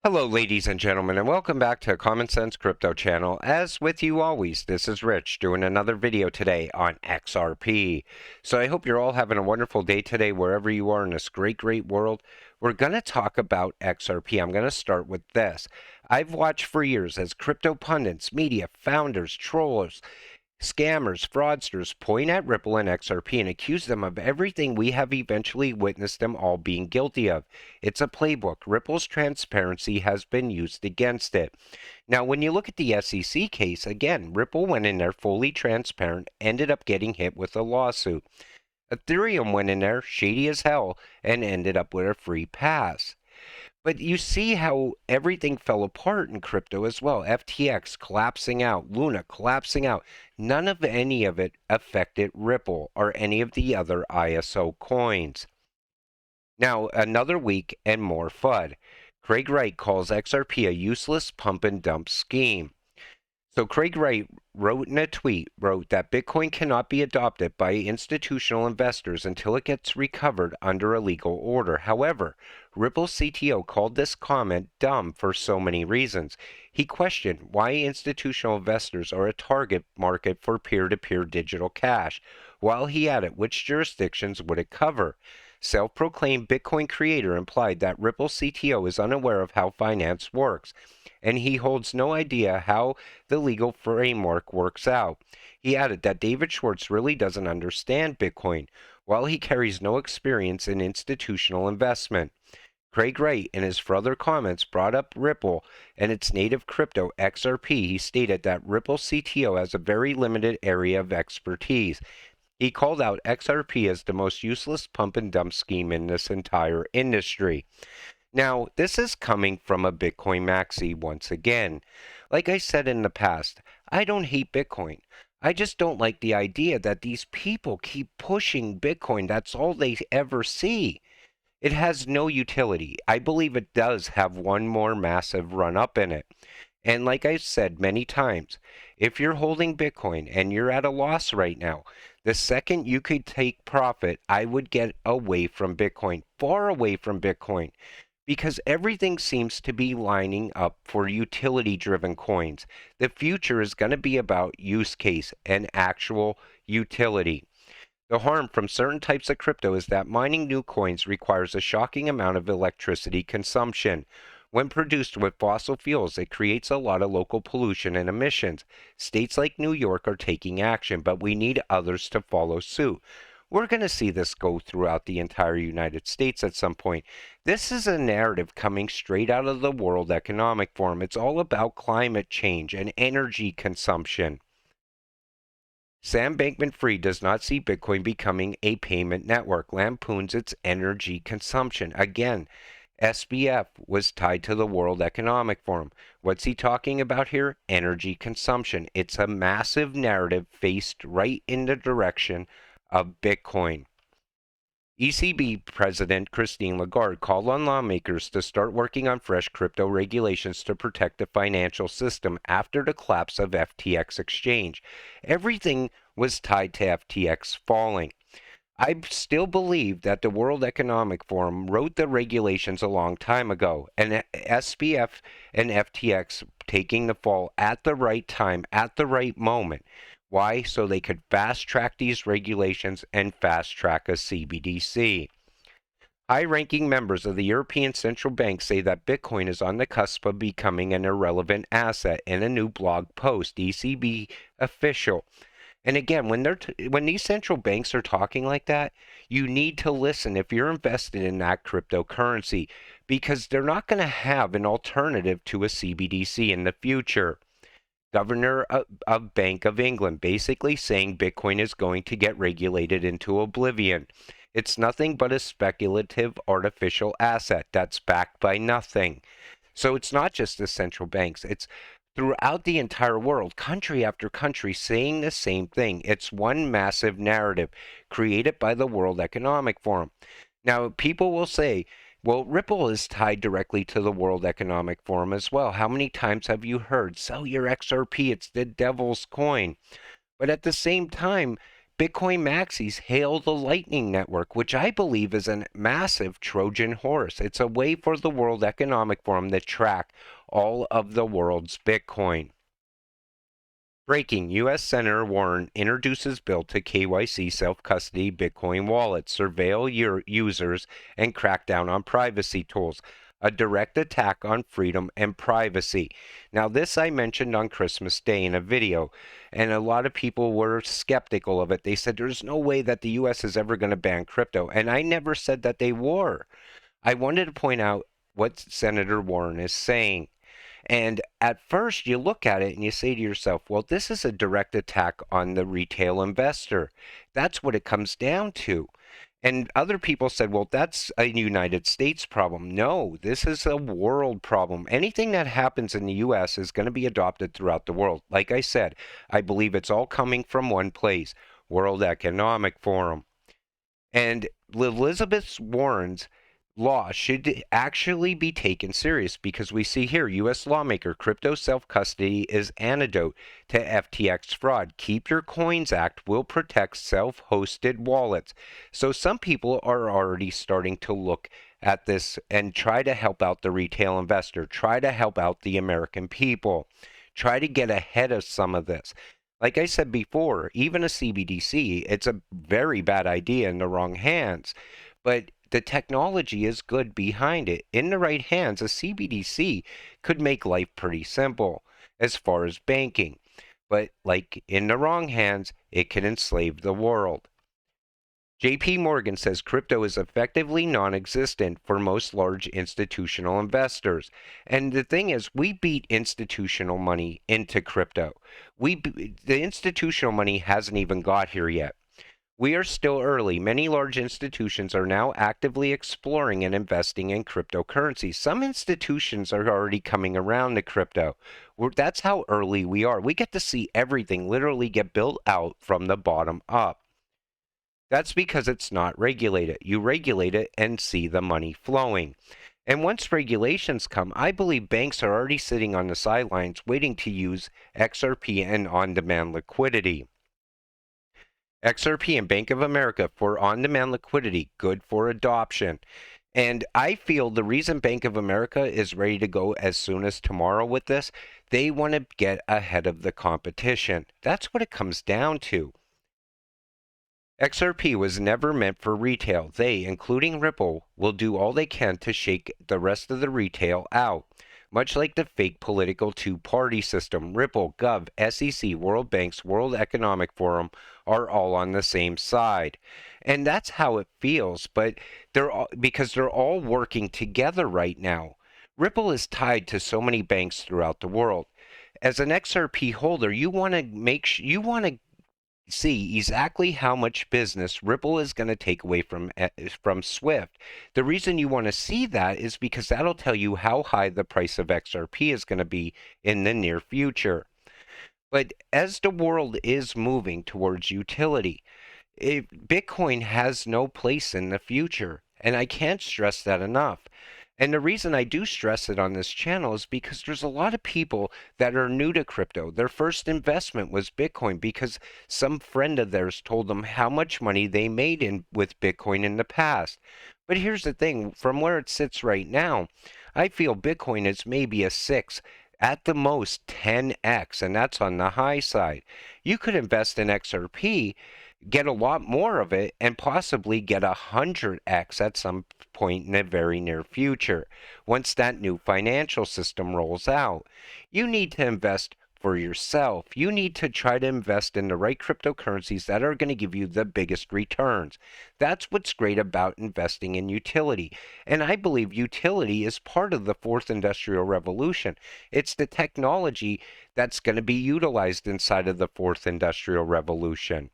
Hello, ladies and gentlemen, and welcome back to Common Sense Crypto Channel. As with you always, this is Rich doing another video today on XRP. So I hope you're all having a wonderful day today wherever you are in this great world. We're going to talk about XRP. I'm going to start with this. I've watched for years as crypto pundits, media, founders, trollers, scammers, fraudsters point at Ripple and XRP and accuse them of everything we have eventually witnessed them all being guilty of. It's a playbook. Ripple's transparency has been used against it. Now, when you look at the SEC case, again, Ripple went in there fully transparent, ended up getting hit with a lawsuit. Ethereum went in there shady as hell and ended up with a free pass. But you see how everything fell apart in crypto as well. FTX collapsing out, Luna collapsing out. None of any of it affected Ripple or any of the other ISO coins. Now, another week and more FUD. Craig Wright calls XRP a useless pump and dump scheme. So Craig Wright wrote in a tweet, that Bitcoin cannot be adopted by institutional investors until it gets recovered under a legal order. However, Ripple's CTO called this comment dumb for so many reasons. He questioned why institutional investors are a target market for peer-to-peer digital cash, while he added which jurisdictions would it cover. Self-proclaimed Bitcoin creator implied that Ripple CTO is unaware of how finance works, and he holds no idea how the legal framework works out. He added that David Schwartz really doesn't understand Bitcoin, while he carries no experience in institutional investment. Craig Wright, in his further comments, brought up Ripple and its native crypto XRP. He stated that Ripple CTO has a very limited area of expertise. He called out XRP as the most useless pump and dump scheme in this entire industry. Now, this is coming from a Bitcoin maxi once again. Like I said in the past, I don't hate Bitcoin. I just don't like the idea that these people keep pushing Bitcoin. That's all they ever see. It has no utility. I believe it does have one more massive run up in it. And like I've said many times, if you're holding Bitcoin and you're at a loss right now, the second you could take profit, I would get away from Bitcoin, far away from Bitcoin, because everything seems to be lining up for utility-driven coins. The future is going to be about use case and actual utility. The harm from certain types of crypto is that mining new coins requires a shocking amount of electricity consumption. When produced with fossil fuels, it creates a lot of local pollution and emissions. States like New York are taking action, but we need others to follow suit. We're going to see this go throughout the entire United States at some point. This is a narrative coming straight out of the World Economic Forum. It's all about climate change and energy consumption. Sam Bankman-Fried does not see Bitcoin becoming a payment network, lampoons its energy consumption. Again, SBF was tied to the World Economic Forum. What's he talking about here? Energy consumption. It's a massive narrative faced right in the direction of Bitcoin. ECB President Christine Lagarde called on lawmakers to start working on fresh crypto regulations to protect the financial system after the collapse of FTX exchange. Everything was tied to FTX falling. I still believe that the World Economic Forum wrote the regulations a long time ago, and SBF and FTX taking the fall at the right time, at the right moment. Why? So they could fast track these regulations and fast track a CBDC. High-ranking members of the European Central Bank say that Bitcoin is on the cusp of becoming an irrelevant asset in a new blog post, ECB official. And again, when these central banks are talking like that, you need to listen if you're invested in that cryptocurrency, because they're not going to have an alternative to a CBDC in the future. Governor of Bank of England basically saying Bitcoin is going to get regulated into oblivion. It's nothing but a speculative artificial asset that's backed by nothing. So it's not just the central banks, it's throughout the entire world, country after country saying the same thing. It's one massive narrative created by the World Economic Forum. Now, people will say, well, Ripple is tied directly to the World Economic Forum as well. How many times have you heard, sell your XRP, it's the devil's coin? But at the same time, Bitcoin Maxis hail the Lightning Network, which I believe is a massive Trojan horse. It's a way for the World Economic Forum to track all of the world's Bitcoin. Breaking, U.S. Senator Warren introduces bill to KYC self-custody Bitcoin wallets, surveil your users, and crack down on privacy tools. A direct attack on freedom and privacy. Now, this I mentioned on Christmas Day in a video, and a lot of people were skeptical of it. They said there's no way that the U.S. is ever going to ban crypto, and I never said that they were. I wanted to point out what Senator Warren is saying. And at first, you look at it and you say to yourself, well, this is a direct attack on the retail investor. That's what it comes down to. And other people said, well, that's a United States problem. No, this is a world problem. Anything that happens in the U.S. is going to be adopted throughout the world. Like I said, I believe it's all coming from one place, World Economic Forum. And Elizabeth Warren's law should actually be taken serious because we see here U.S. lawmaker crypto self-custody is antidote to FTX fraud. Keep Your Coins Act will protect self-hosted wallets. So some people are already starting to look at this and try to help out the retail investor, try to help out the American people, try to get ahead of some of this. Like I said before, even a CBDC, it's a very bad idea in the wrong hands. But the technology is good behind it. In the right hands, a CBDC could make life pretty simple as far as banking. But like in the wrong hands, it can enslave the world. JP Morgan says crypto is effectively non-existent for most large institutional investors. And the thing is, we beat institutional money into crypto. The institutional money hasn't even got here yet. We are still early. Many large institutions are now actively exploring and investing in cryptocurrency. Some institutions are already coming around to crypto. That's how early we are. We get to see everything literally get built out from the bottom up. That's because it's not regulated. You regulate it and see the money flowing. And once regulations come, I believe banks are already sitting on the sidelines waiting to use XRP and on-demand liquidity. XRP and Bank of America for on-demand liquidity, good for adoption. And I feel the reason Bank of America is ready to go as soon as tomorrow with this, they want to get ahead of the competition. That's what it comes down to. XRP was never meant for retail. They, including Ripple, will do all they can to shake the rest of the retail out. Much like the fake political two-party system, Ripple, Gov, SEC, World Bank's World Economic Forum are all on the same side. And that's how it feels, but because they're all working together right now. Ripple is tied to so many banks throughout the world. As an XRP holder, you want to see exactly how much business Ripple is going to take away from Swift. The reason you want to see that is because that'll tell you how high the price of XRP is going to be in the near future. But as the world is moving towards utility, Bitcoin has no place in the future, and I can't stress that enough. And the reason I do stress it on this channel is because there's a lot of people that are new to crypto. Their first investment was Bitcoin because some friend of theirs told them how much money they made with Bitcoin in the past. But here's the thing, from where it sits right now, I feel Bitcoin is maybe a 6, at the most 10x, and that's on the high side. You could invest in XRP, get a lot more of it, and possibly get 100x at some point in the very near future once that new financial system rolls out. You need to invest for yourself. You need to try to invest in the right cryptocurrencies that are going to give you the biggest returns. That's what's great about investing in utility. And I believe utility is part of the fourth industrial revolution. It's the technology that's going to be utilized inside of the fourth industrial revolution.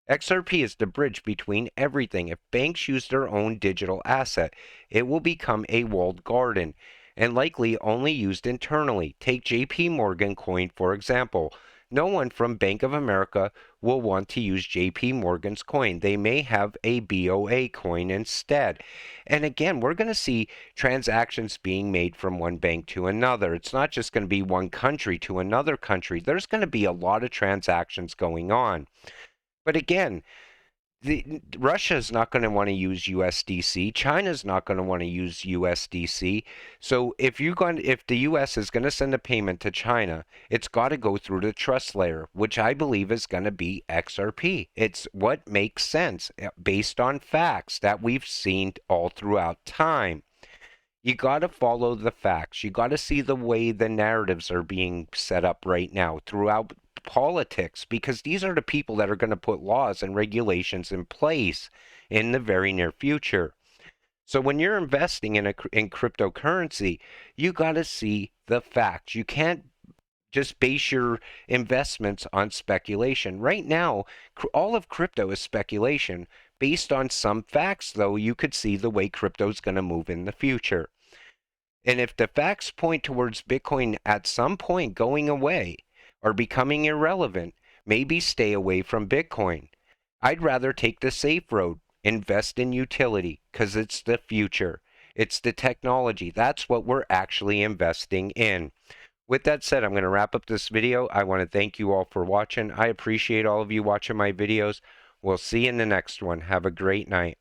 XRP is the bridge between everything. If banks use their own digital asset, it will become a walled garden and likely only used internally. Take JP Morgan coin, for example. No one from Bank of America will want to use JP Morgan's coin. They may have a BOA coin instead. And again, we're going to see transactions being made from one bank to another. It's not just going to be one country to another country. There's going to be a lot of transactions going on. But again, Russia's not going to want to use USDC. China's not going to want to use USDC. So if the US is going to send a payment to China, it's got to go through the trust layer, which I believe is going to be XRP. It's what makes sense based on facts that we've seen all throughout time. You got to follow the facts. You got to see the way the narratives are being set up right now throughout politics, because these are the people that are going to put laws and regulations in place in the very near future. So when you're investing in cryptocurrency, you got to see the facts. You can't just base your investments on speculation. Right now, all of crypto is speculation. Based on some facts, though, you could see the way crypto is going to move in the future. And if the facts point towards Bitcoin at some point going away or becoming irrelevant, maybe stay away from Bitcoin. I'd rather take the safe road, invest in utility, because it's the future. It's the technology. That's what we're actually investing in. With that said, I'm going to wrap up this video. I want to thank you all for watching. I appreciate all of you watching my videos. We'll see you in the next one. Have a great night.